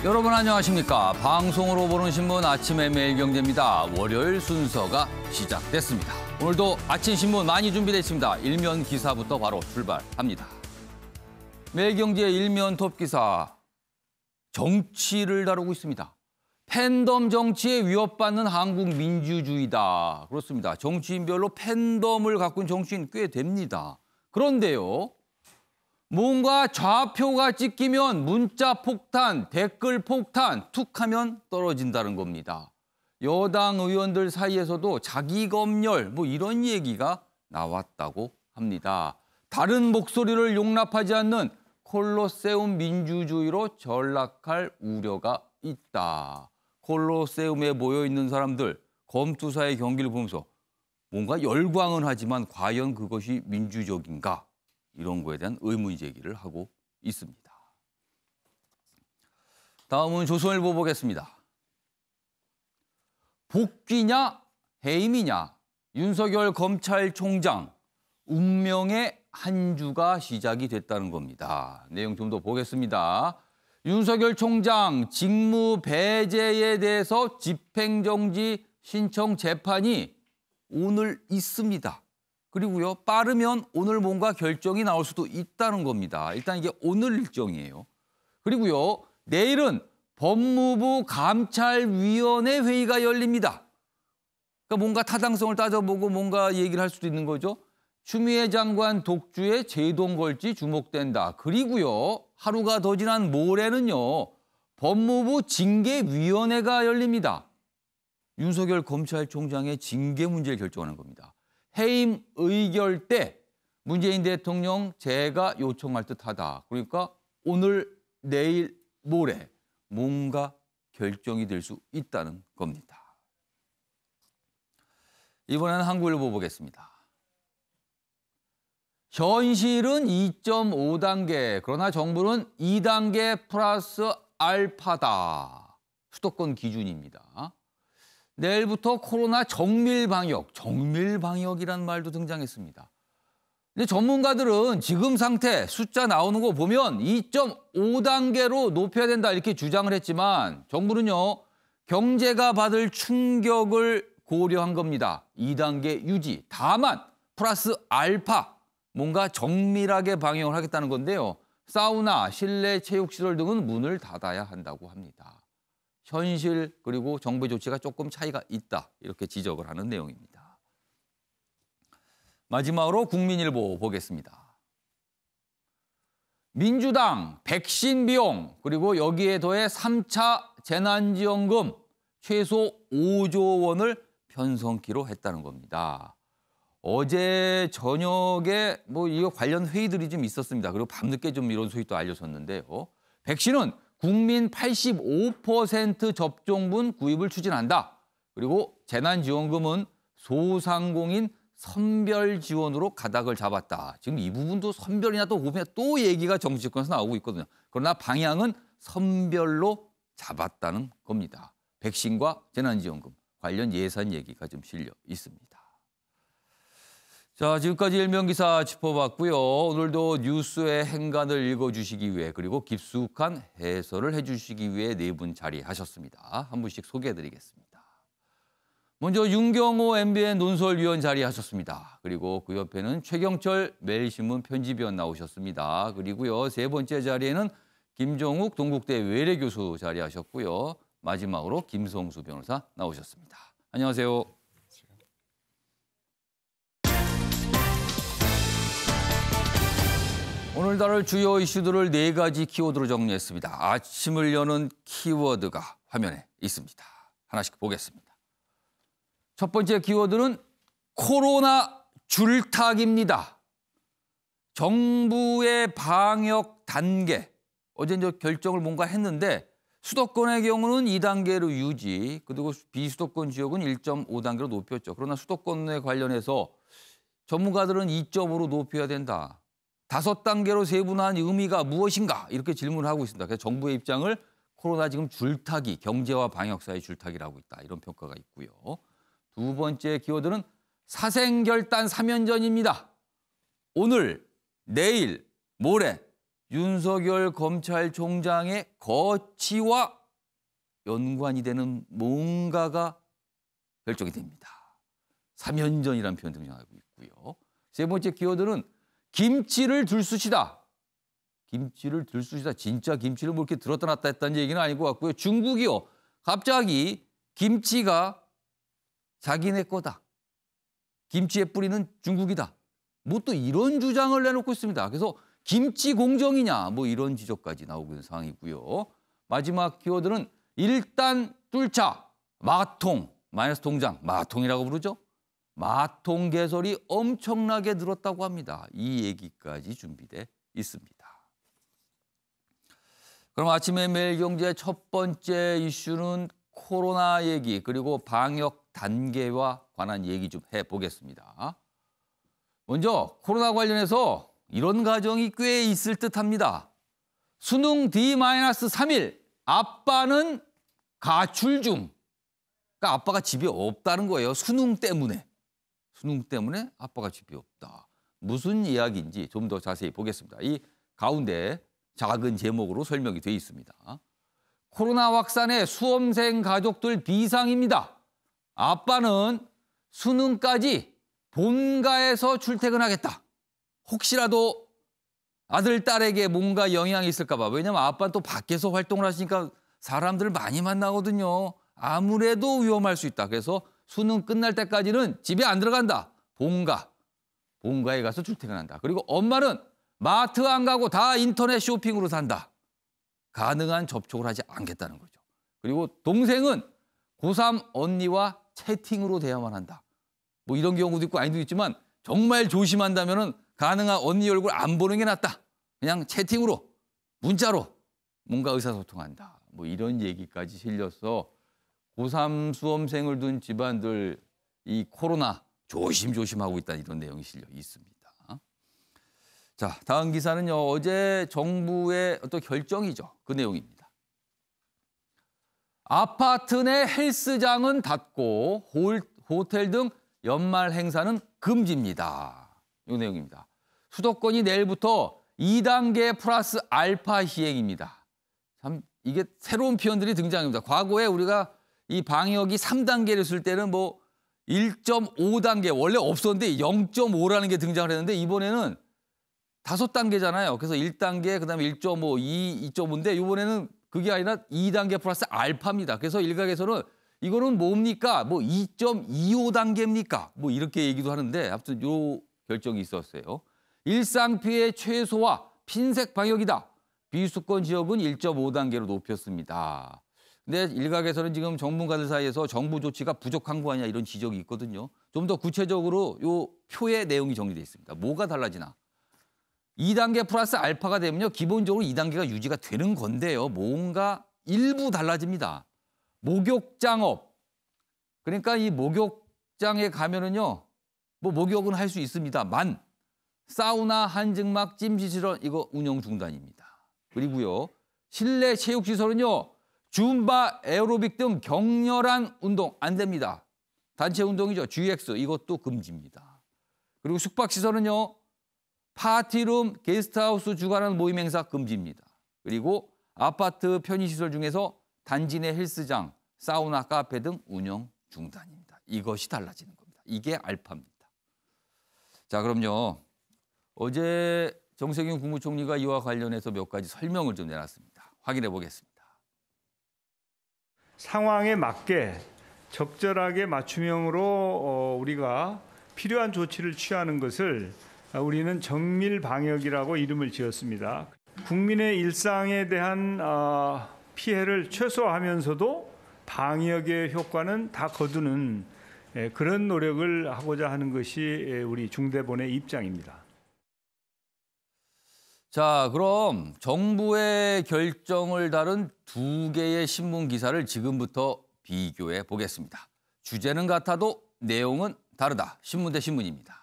여러분 안녕하십니까? 방송으로 보는 신문 아침의 매일경제입니다. 월요일 순서가 시작됐습니다. 오늘도 아침 신문 많이 준비되어 있습니다. 일면 기사부터 바로 출발합니다. 매일경제 일면 톱 기사, 정치를 다루고 있습니다. 팬덤 정치에 위협받는 한국 민주주의다. 그렇습니다. 정치인별로 팬덤을 갖고 있는 정치인 꽤 됩니다. 그런데요, 뭔가 좌표가 찍히면 문자 폭탄, 댓글 폭탄, 툭하면 떨어진다는 겁니다. 여당 의원들 사이에서도 자기 검열 이런 얘기가 나왔다고 합니다. 다른 목소리를 용납하지 않는 콜로세움 민주주의로 전락할 우려가 있다. 콜로세움에 모여 있는 사람들, 검투사의 경기를 보면서 뭔가 열광은 하지만 과연 그것이 민주적인가? 이런 거에 대한 의문 제기를 하고 있습니다. 다음은 조선일보 보겠습니다. 복귀냐 해임이냐, 윤석열 검찰총장 운명의 한 주가 시작이 됐다는 겁니다. 내용 좀 더 보겠습니다. 윤석열 총장 직무 배제에 대해서 집행정지 신청 재판이 오늘 있습니다. 그리고요, 빠르면 오늘 뭔가 결정이 나올 수도 있다는 겁니다. 일단 이게 오늘 일정이에요. 그리고요, 내일은 법무부 감찰위원회 회의가 열립니다. 그러니까 뭔가 타당성을 따져보고 뭔가 얘기를 할 수도 있는 거죠. 추미애 장관 독주에 제동 걸지 주목된다. 그리고요, 하루가 더 지난 모레는요, 법무부 징계위원회가 열립니다. 윤석열 검찰총장의 징계 문제를 결정하는 겁니다. 해임 의결 때 문재인 대통령 제가 요청할 듯하다. 그러니까 오늘, 내일, 모레 뭔가 결정이 될 수 있다는 겁니다. 이번에는 한국일보 보겠습니다. 현실은 2.5단계, 그러나 정부는 2단계 플러스 알파다. 수도권 기준입니다. 내일부터 코로나 정밀방역이란 말도 등장했습니다. 근데 전문가들은 지금 상태 숫자 나오는 거 보면 2.5단계로 높여야 된다 이렇게 주장을 했지만 정부는요, 경제가 받을 충격을 고려한 겁니다. 2단계 유지, 다만 플러스 알파, 뭔가 정밀하게 방역을 하겠다는 건데요. 사우나, 실내 체육시설 등은 문을 닫아야 한다고 합니다. 현실 그리고 정부의 조치가 조금 차이가 있다, 이렇게 지적을 하는 내용입니다. 마지막으로 국민일보 보겠습니다. 민주당 백신 비용 그리고 여기에 더해 3차 재난지원금 최소 5조 원을 편성키로 했다는 겁니다. 어제 저녁에 이거 관련 회의들이 좀 있었습니다. 그리고 밤늦게 좀 이런 소식도 알려졌는데요. 백신은 국민 85% 접종분 구입을 추진한다. 그리고 재난지원금은 소상공인 선별 지원으로 가닥을 잡았다. 지금 이 부분도 선별이나 또 보면 또 얘기가 정치권에서 나오고 있거든요. 그러나 방향은 선별로 잡았다는 겁니다. 백신과 재난지원금 관련 예산 얘기가 좀 실려 있습니다. 자, 지금까지 일면기사 짚어봤고요. 오늘도 뉴스의 행간을 읽어주시기 위해 그리고 깊숙한 해설을 해주시기 위해 네 분 자리하셨습니다. 한 분씩 소개해드리겠습니다. 먼저 윤경호 MBN 논설위원 자리하셨습니다. 그리고 그 옆에는 최경철 매일신문 편집위원 나오셨습니다. 그리고요, 세 번째 자리에는 김종욱 동국대 외래교수 자리하셨고요. 마지막으로 김성수 변호사 나오셨습니다. 안녕하세요. 오늘 다룰 주요 이슈들을 네 가지 키워드로 정리했습니다. 아침을 여는 키워드가 화면에 있습니다. 하나씩 보겠습니다. 첫 번째 키워드는 코로나 줄타기입니다. 정부의 방역 단계, 어제 이제 결정을 뭔가 했는데 수도권의 경우는 2단계로 유지, 그리고 비수도권 지역은 1.5단계로 높였죠. 그러나 수도권에 관련해서 전문가들은 2.5로 높여야 된다. 5단계로 세분화한 의미가 무엇인가? 이렇게 질문을 하고 있습니다. 그래서 정부의 입장을 코로나 지금 줄타기, 경제와 방역 사이 줄타기라고 있다. 이런 평가가 있고요. 두 번째 키워드는 사생결단 3연전입니다. 오늘, 내일, 모레 윤석열 검찰총장의 거취와 연관이 되는 뭔가가 결정이 됩니다. 사면전이라는 표현 등장하고 있고요. 세 번째 키워드는 김치를 들쑤시다. 김치를 들쑤시다. 진짜 김치를 뭐 이렇게 들었다 놨다 했다는 얘기는 아닌 것 같고요. 중국이요. 갑자기 김치가 자기네 거다. 김치의 뿌리는 중국이다. 뭐 또 이런 주장을 내놓고 있습니다. 그래서 김치 공정이냐 뭐 이런 지적까지 나오고 있는 상황이고요. 마지막 키워드는 일단 뚫자. 마통, 마이너스 통장, 마통이라고 부르죠. 마통 개설이 엄청나게 늘었다고 합니다. 이 얘기까지 준비돼 있습니다. 그럼 아침에 매일경제 첫 번째 이슈는 코로나 얘기 그리고 방역 단계와 관한 얘기 좀 해보겠습니다. 먼저 코로나 관련해서 이런 가정이 꽤 있을 듯합니다. 수능 D-3일, 아빠는 가출 중. 그러니까 아빠가 집에 없다는 거예요. 수능 때문에. 수능 때문에 아빠가 집에 없다. 무슨 이야기인지 좀 더 자세히 보겠습니다. 이 가운데 작은 제목으로 설명이 되어 있습니다. 코로나 확산에 수험생 가족들 비상입니다. 아빠는 수능까지 본가에서 출퇴근하겠다. 혹시라도 아들, 딸에게 뭔가 영향이 있을까 봐. 왜냐면 아빠는 또 밖에서 활동을 하시니까 사람들 많이 만나거든요. 아무래도 위험할 수 있다. 그래서 수능 끝날 때까지는 집에 안 들어간다. 본가에 가서 출퇴근한다. 그리고 엄마는 마트 안 가고 다 인터넷 쇼핑으로 산다. 가능한 접촉을 하지 않겠다는 거죠. 그리고 동생은 고3 언니와 채팅으로 대화만 한다. 뭐 이런 경우도 있고 아니도 있지만 정말 조심한다면은 가능한 언니 얼굴 안 보는 게 낫다. 그냥 채팅으로, 문자로 뭔가 의사소통한다. 뭐 이런 얘기까지 실려서 고3 수험생을 둔 집안들 이 코로나 조심조심하고 있다는 이런 내용이 실려 있습니다. 자, 다음 기사는요. 어제 정부의 어떤 결정이죠. 그 내용입니다. 아파트 내 헬스장은 닫고 호텔 등 연말 행사는 금지입니다. 이 내용입니다. 수도권이 내일부터 2단계 플러스 알파 시행입니다. 참 이게 새로운 표현들이 등장합니다. 과거에 우리가 이 방역이 3단계를 쓸 때는 뭐 1.5단계 원래 없었는데 0.5라는 게 등장을 했는데 이번에는 5단계잖아요. 그래서 1단계, 그다음에 1.5, 2, 2.5인데 이번에는 그게 아니라 2단계 플러스 알파입니다. 그래서 일각에서는 이거는 뭡니까? 뭐 2.25단계입니까? 뭐 이렇게 얘기도 하는데 아무튼 요 결정이 있었어요. 일상 피해 최소화, 핀셋 방역이다. 비수도권 지역은 1.5단계로 높였습니다. 근데 일각에서는 지금 전문가들 사이에서 정부 조치가 부족한 거 아니냐 이런 지적이 있거든요. 좀 더 구체적으로 요 표의 내용이 정리되어 있습니다. 뭐가 달라지나? 2단계 플러스 알파가 되면요. 기본적으로 2단계가 유지가 되는 건데요. 뭔가 일부 달라집니다. 목욕장업. 그러니까 이 목욕장에 가면은요. 뭐 목욕은 할 수 있습니다만 사우나, 한증막, 찜질실은 이거 운영 중단입니다. 그리고요. 실내 체육시설은요. 줌바, 에어로빅 등 격렬한 운동 안 됩니다. 단체 운동이죠. GX 이것도 금지입니다. 그리고 숙박시설은요. 파티룸, 게스트하우스 주관하는 모임 행사 금지입니다. 그리고 아파트 편의시설 중에서 단지 내 헬스장, 사우나, 카페 등 운영 중단입니다. 이것이 달라지는 겁니다. 이게 알파입니다. 자, 그럼요. 어제 정세균 국무총리가 이와 관련해서 몇 가지 설명을 좀 내놨습니다. 확인해 보겠습니다. 상황에 맞게 적절하게 맞춤형으로 우리가 필요한 조치를 취하는 것을 우리는 정밀 방역이라고 이름을 지었습니다. 국민의 일상에 대한 피해를 최소화하면서도 방역의 효과는 다 거두는 그런 노력을 하고자 하는 것이 우리 중대본의 입장입니다. 자, 그럼 정부의 결정을 다룬 2개의 신문 기사를 지금부터 비교해 보겠습니다. 주제는 같아도 내용은 다르다. 신문 대 신문입니다.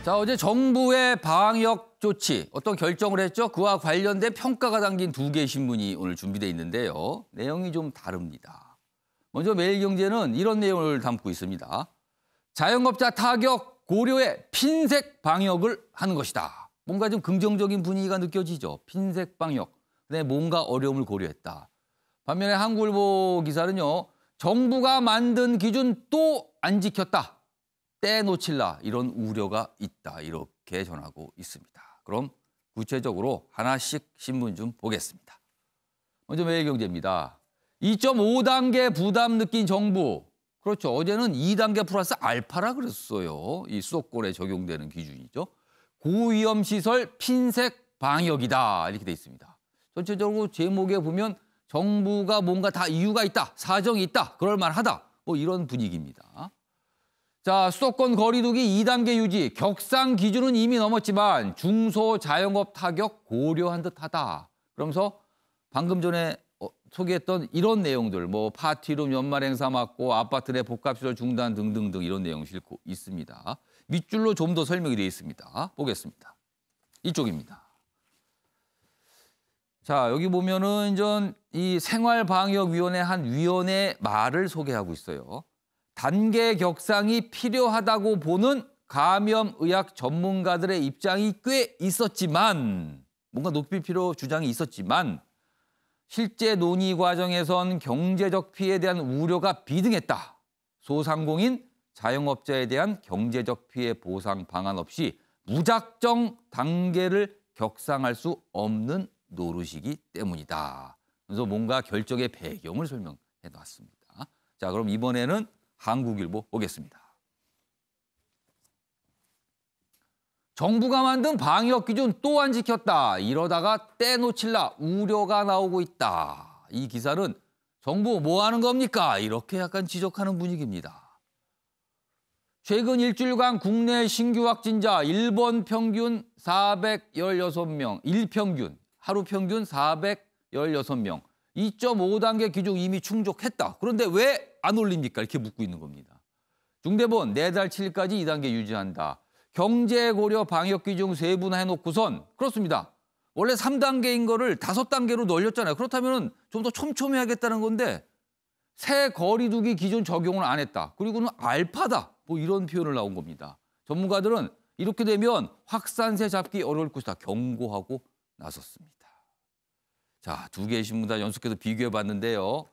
자, 어제 정부의 방역 조치, 어떤 결정을 했죠? 그와 관련된 평가가 담긴 2개의 신문이 오늘 준비되어 있는데요. 내용이 좀 다릅니다. 먼저 매일경제는 이런 내용을 담고 있습니다. 자영업자 타격 고려에 핀셋 방역을 하는 것이다. 뭔가 좀 긍정적인 분위기가 느껴지죠. 핀셋 방역. 근데 뭔가 어려움을 고려했다. 반면에 한국일보 기사는요. 정부가 만든 기준 또 안 지켰다. 떼놓칠라 이런 우려가 있다. 이렇게 전하고 있습니다. 그럼 구체적으로 하나씩 신문 좀 보겠습니다. 먼저 매일경제입니다. 2.5단계 부담 느낀 정부. 그렇죠. 어제는 2단계 플러스 알파라 그랬어요. 이 수도권에 적용되는 기준이죠. 고위험시설 핀셋 방역이다. 이렇게 돼 있습니다. 전체적으로 제목에 보면 정부가 뭔가 다 이유가 있다. 사정이 있다. 그럴 만하다. 뭐 이런 분위기입니다. 자, 수도권 거리두기 2단계 유지. 격상 기준은 이미 넘었지만 중소자영업 타격 고려한 듯하다. 그러면서 방금 전에 소개했던 이런 내용들, 뭐 파티룸 연말 행사 막고 아파트 내 복합시설 중단 등등등 이런 내용 싣고 있습니다. 밑줄로 좀 더 설명이 되어 있습니다. 보겠습니다. 이쪽입니다. 자, 여기 보면은 이 생활방역위원회 한 위원회 말을 소개하고 있어요. 단계 격상이 필요하다고 보는 감염의학 전문가들의 입장이 꽤 있었지만, 뭔가 높일 필요 주장이 있었지만 실제 논의 과정에선 경제적 피해에 대한 우려가 비등했다. 소상공인, 자영업자에 대한 경제적 피해 보상 방안 없이 무작정 단계를 격상할 수 없는 노릇이기 때문이다. 그래서 뭔가 결정의 배경을 설명해 놨습니다. 자, 그럼 이번에는 한국일보 보겠습니다. 정부가 만든 방역 기준 또 안 지켰다. 이러다가 떼놓칠라 우려가 나오고 있다. 이 기사는 정부 뭐 하는 겁니까? 이렇게 약간 지적하는 분위기입니다. 최근 일주일간 국내 신규 확진자 일본 평균 416명, 일평균, 하루 평균 416명, 2.5단계 기준 이미 충족했다. 그런데 왜 안 올립니까? 이렇게 묻고 있는 겁니다. 중대본 내달 7일까지 2단계 유지한다. 경제 고려 방역 기준 세분화해놓고선 그렇습니다. 원래 3단계인 거를 5단계로 늘렸잖아요. 그렇다면 좀 더 촘촘해야겠다는 건데 새 거리두기 기준 적용을 안 했다. 그리고는 알파다. 뭐 이런 표현을 나온 겁니다. 전문가들은 이렇게 되면 확산세 잡기 어려울 것이다. 경고하고 나섰습니다. 자, 두 개의 신문 다 연속해서 비교해 봤는데요.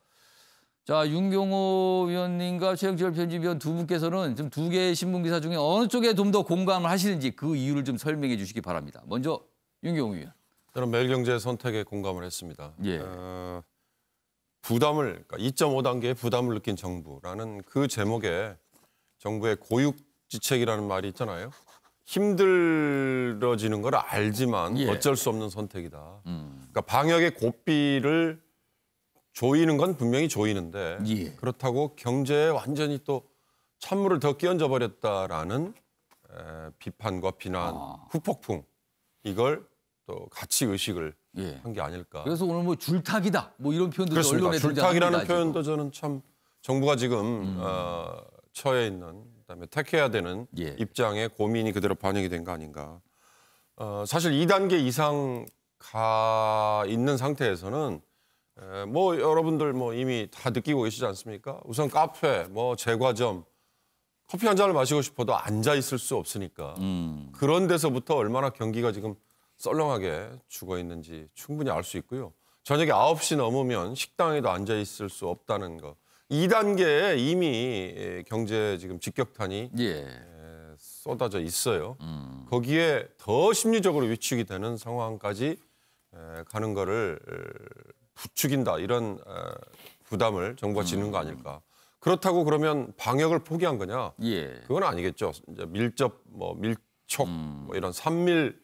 자, 윤경호 위원님과 최영철 편집위원 두 분께서는 지금 두 개의 신문 기사 중에 어느 쪽에 좀 더 공감을 하시는지 그 이유를 좀 설명해 주시기 바랍니다. 먼저 윤경호 위원. 저는 매일경제 선택에 공감을 했습니다. 예. 부담을, 그러니까 2.5단계의 부담을 느낀 정부라는 그 제목에 정부의 고육지책이라는 말이 있잖아요. 힘들어지는 걸 알지만 예. 어쩔 수 없는 선택이다. 그러니까 방역의 고삐를 조이는 건 분명히 조이는데 예. 그렇다고 경제에 완전히 또 찬물을 더 끼얹어 버렸다라는 비판과 비난, 후폭풍 이걸 또 같이 의식을 예. 한 게 아닐까. 그래서 오늘 뭐 줄타기다. 뭐 이런 표현도 그렇습니다. 언론에 줄타기라는 등장합니다, 표현도 저는 참 정부가 지금 처해 있는 그다음에 택해야 되는 예. 입장에 고민이 그대로 반영이 된 거 아닌가. 사실 2단계 이상 가 있는 상태에서는 뭐 여러분들 뭐 이미 다 느끼고 계시지 않습니까? 우선 카페, 뭐 제과점, 커피 한 잔을 마시고 싶어도 앉아 있을 수 없으니까 그런 데서부터 얼마나 경기가 지금 썰렁하게 죽어 있는지 충분히 알 수 있고요. 저녁에 9시 넘으면 식당에도 앉아 있을 수 없다는 거. 2단계에 이미 경제 지금 직격탄이 예. 쏟아져 있어요. 거기에 더 심리적으로 위축이 되는 상황까지 가는 거를 부추긴다. 이런 부담을 정부가 지는 거 아닐까. 그렇다고 그러면 방역을 포기한 거냐? 예. 그건 아니겠죠. 이제 밀접, 뭐 밀촉, 뭐 이런 산밀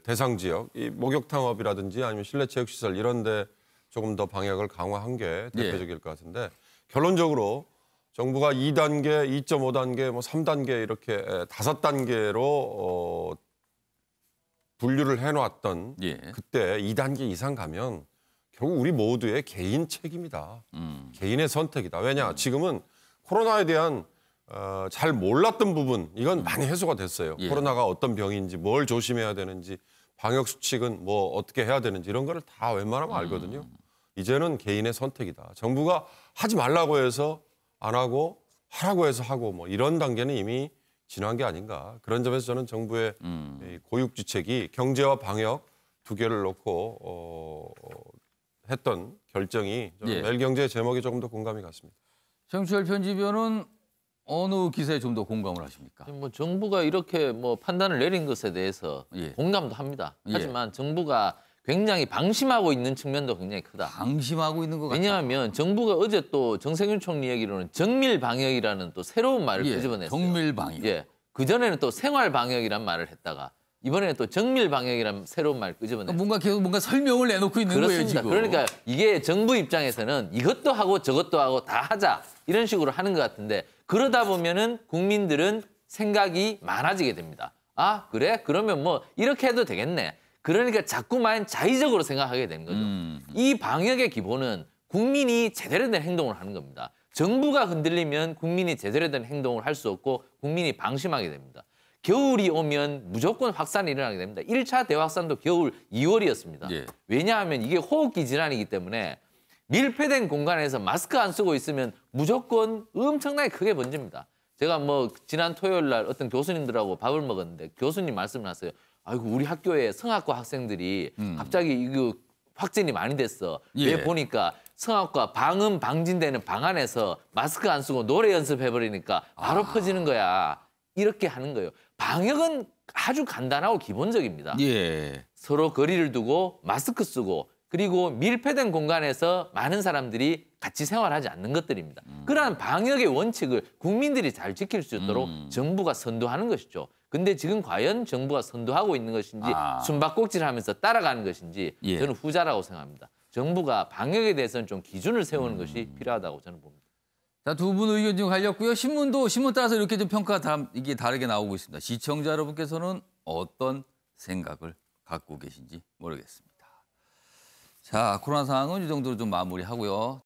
대상 지역, 이 목욕탕업이라든지 아니면 실내 체육시설 이런 데 조금 더 방역을 강화한 게 대표적일 것 같은데 결론적으로 정부가 2단계, 2.5단계, 뭐 3단계 이렇게 5단계로 분류를 해놨던 예. 그때 2단계 이상 가면 결국 우리 모두의 개인 책임이다. 개인의 선택이다. 왜냐? 지금은 코로나에 대한 잘 몰랐던 부분 이건 많이 해소가 됐어요. 예. 코로나가 어떤 병인지 뭘 조심해야 되는지 방역 수칙은 뭐 어떻게 해야 되는지 이런 거를 다 웬만하면 알거든요. 이제는 개인의 선택이다. 정부가 하지 말라고 해서 안 하고 하라고 해서 하고 뭐 이런 단계는 이미 지난 게 아닌가. 그런 점에서 저는 정부의 이 고육지책이 경제와 방역 두 개를 놓고 했던 결정이 예. 매일경제 제목이 조금 더 공감이 갔습니다. 정치열 편집위원은 어느 기사에 좀 더 공감을 하십니까? 뭐 정부가 이렇게 뭐 판단을 내린 것에 대해서 예. 공감도 합니다. 예. 하지만 정부가 굉장히 방심하고 있는 측면도 굉장히 크다. 방심하고 있는 것 같다. 왜냐하면 정부가 어제 또 정세균 총리 얘기로는 정밀 방역이라는 또 새로운 말을 예, 끄집어냈어요. 정밀 방역. 예. 그 전에는 또 생활 방역이란 말을 했다가 이번에는 또 정밀 방역이라는 새로운 말을 끄집어냈어요. 뭔가 계속 뭔가 설명을 내놓고 있는 거예요, 그렇습니다. 지금. 그러니까 이게 정부 입장에서는 이것도 하고 저것도 하고 다 하자 이런 식으로 하는 것 같은데 그러다 보면은 국민들은 생각이 많아지게 됩니다. 아 그래? 그러면 뭐 이렇게 해도 되겠네. 그러니까 자꾸만 자의적으로 생각하게 되는 거죠. 이 방역의 기본은 국민이 제대로 된 행동을 하는 겁니다. 정부가 흔들리면 국민이 제대로 된 행동을 할 수 없고 국민이 방심하게 됩니다. 겨울이 오면 무조건 확산이 일어나게 됩니다. 1차 대확산도 겨울 2월이었습니다. 예. 왜냐하면 이게 호흡기 질환이기 때문에 밀폐된 공간에서 마스크 안 쓰고 있으면 무조건 엄청나게 크게 번집니다. 제가 뭐 지난 토요일 날 어떤 교수님들하고 밥을 먹었는데 교수님 말씀을 하세요. 아이고 우리 학교에 성악과 학생들이 갑자기 이거 확진이 많이 됐어. 예. 왜 보니까 성악과 방음 방진되는 방 안에서 마스크 안 쓰고 노래 연습해버리니까 바로 퍼지는 거야. 이렇게 하는 거예요. 방역은 아주 간단하고 기본적입니다. 예. 서로 거리를 두고 마스크 쓰고 그리고 밀폐된 공간에서 많은 사람들이 같이 생활하지 않는 것들입니다. 그러한 방역의 원칙을 국민들이 잘 지킬 수 있도록 정부가 선도하는 것이죠. 근데 지금 과연 정부가 선도하고 있는 것인지 숨바꼭질하면서 따라가는 것인지 예. 저는 후자라고 생각합니다. 정부가 방역에 대해서는 좀 기준을 세우는 것이 필요하다고 저는 봅니다. 자, 두 분 의견 좀 갈렸고요. 신문 따라서 이렇게 좀 평가가 이게 다르게 나오고 있습니다. 시청자 여러분께서는 어떤 생각을 갖고 계신지 모르겠습니다. 자, 코로나 상황은 이 정도로 좀 마무리하고요.